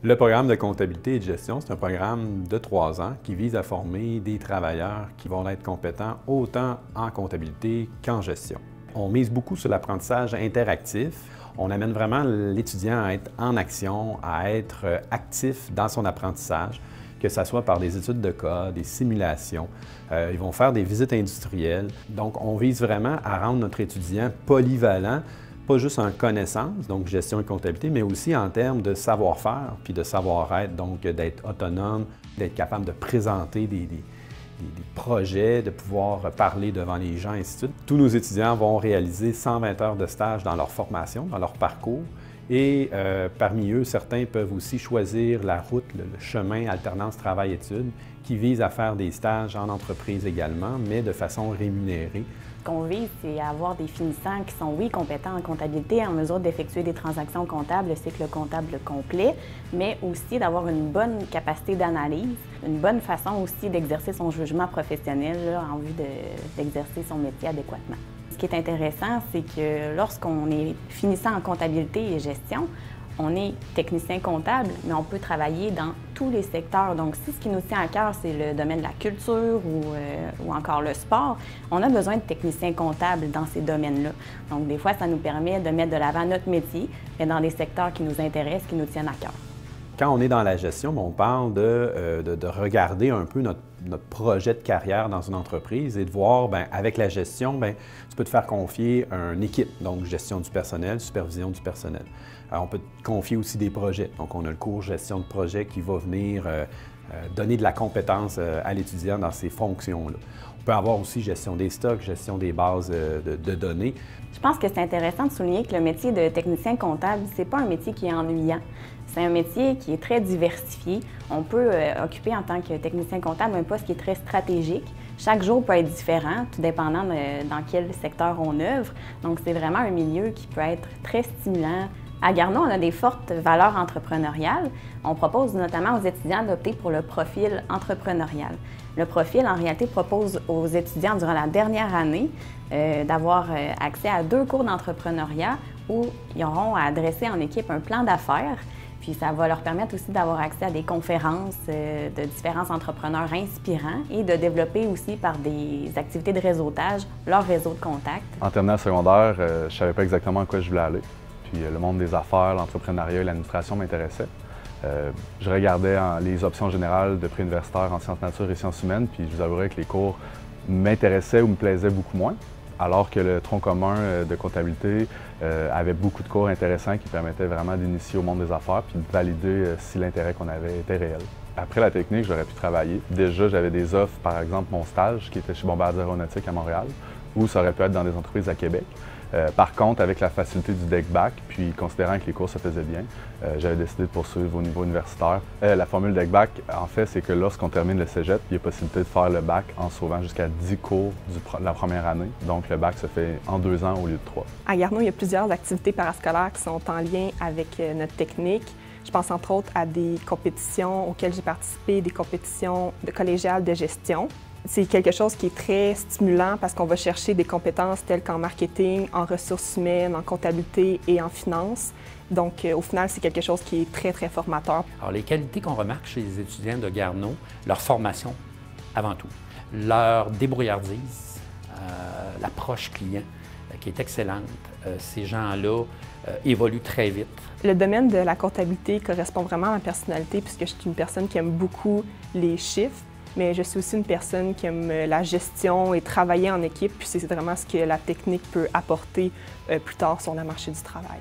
Le programme de comptabilité et de gestion, c'est un programme de 3 ans qui vise à former des travailleurs qui vont être compétents autant en comptabilité qu'en gestion. On mise beaucoup sur l'apprentissage interactif. On amène vraiment l'étudiant à être en action, à être actif dans son apprentissage, que ce soit par des études de cas, des simulations. Ils vont faire des visites industrielles. Donc, on vise vraiment à rendre notre étudiant polyvalent, pas juste en connaissances, donc gestion et comptabilité, mais aussi en termes de savoir-faire puis de savoir-être, donc d'être autonome, d'être capable de présenter des projets, de pouvoir parler devant les gens, et ainsi de suite. Tous nos étudiants vont réaliser 120 heures de stage dans leur formation, dans leur parcours. Et parmi eux, certains peuvent aussi choisir la route, le chemin alternance travail-études, qui vise à faire des stages en entreprise également, mais de façon rémunérée. Ce qu'on vise, c'est avoir des finissants qui sont, oui, compétents en comptabilité, en mesure d'effectuer des transactions comptables, le cycle comptable complet, mais aussi d'avoir une bonne capacité d'analyse, une bonne façon aussi d'exercer son jugement professionnel là, en vue d'exercer son métier adéquatement. Ce qui est intéressant, c'est que lorsqu'on est finissant en comptabilité et gestion, on est technicien comptable, mais on peut travailler dans tous les secteurs. Donc, si ce qui nous tient à cœur, c'est le domaine de la culture ou encore le sport, on a besoin de techniciens comptables dans ces domaines-là. Donc, des fois, ça nous permet de mettre de l'avant notre métier, mais dans des secteurs qui nous intéressent, qui nous tiennent à cœur. Quand on est dans la gestion, on parle de regarder un peu notre projet de carrière dans une entreprise et de voir, bien, avec la gestion, bien, tu peux te faire confier une équipe, donc gestion du personnel, supervision du personnel. Alors, on peut te confier aussi des projets. Donc, on a le cours gestion de projet qui va venir donner de la compétence à l'étudiant dans ces fonctions-là. On peut avoir aussi gestion des stocks, gestion des bases de données. Je pense que c'est intéressant de souligner que le métier de technicien comptable, c'est pas un métier qui est ennuyant. C'est un métier qui est très diversifié. On peut occuper en tant que technicien comptable un poste qui est très stratégique. Chaque jour peut être différent, tout dépendant dans quel secteur on œuvre. Donc, c'est vraiment un milieu qui peut être très stimulant. À Garneau, on a des fortes valeurs entrepreneuriales. On propose notamment aux étudiants d'opter pour le profil entrepreneurial. Le profil, en réalité, propose aux étudiants durant la dernière année d'avoir accès à 2 cours d'entrepreneuriat où ils auront à dresser en équipe un plan d'affaires. Puis ça va leur permettre aussi d'avoir accès à des conférences de différents entrepreneurs inspirants et de développer aussi par des activités de réseautage leur réseau de contacts. En terminant le secondaire, je ne savais pas exactement à quoi je voulais aller. Puis le monde des affaires, l'entrepreneuriat et l'administration m'intéressaient. Je regardais les options générales de préuniversitaire en sciences nature et sciences humaines, puis je vous avouerais que les cours m'intéressaient ou me plaisaient beaucoup moins, alors que le tronc commun de comptabilité avait beaucoup de cours intéressants qui permettaient vraiment d'initier au monde des affaires puis de valider si l'intérêt qu'on avait était réel. Après la technique, j'aurais pu travailler. Déjà, j'avais des offres, par exemple mon stage qui était chez Bombardier Aéronautique à Montréal, ou ça aurait pu être dans des entreprises à Québec. Par contre, avec la facilité du DEC-Bac, puis considérant que les cours se faisaient bien, j'avais décidé de poursuivre au niveau universitaire. La formule DEC-Bac, en fait, c'est que lorsqu'on termine le cégep, il y a possibilité de faire le bac en sauvant jusqu'à 10 cours de la première année. Donc, le bac se fait en 2 ans au lieu de 3. À Garneau, il y a plusieurs activités parascolaires qui sont en lien avec notre technique. Je pense entre autres à des compétitions auxquelles j'ai participé, des compétitions collégiales de gestion. C'est quelque chose qui est très stimulant parce qu'on va chercher des compétences telles qu'en marketing, en ressources humaines, en comptabilité et en finance. Donc, au final, c'est quelque chose qui est très, très formateur. Alors, les qualités qu'on remarque chez les étudiants de Garneau, leur formation avant tout, leur débrouillardise, l'approche client qui est excellente. Ces gens-là évoluent très vite. Le domaine de la comptabilité correspond vraiment à ma personnalité puisque je suis une personne qui aime beaucoup les chiffres. Mais je suis aussi une personne qui aime la gestion et travailler en équipe, puis c'est vraiment ce que la technique peut apporter plus tard sur le marché du travail.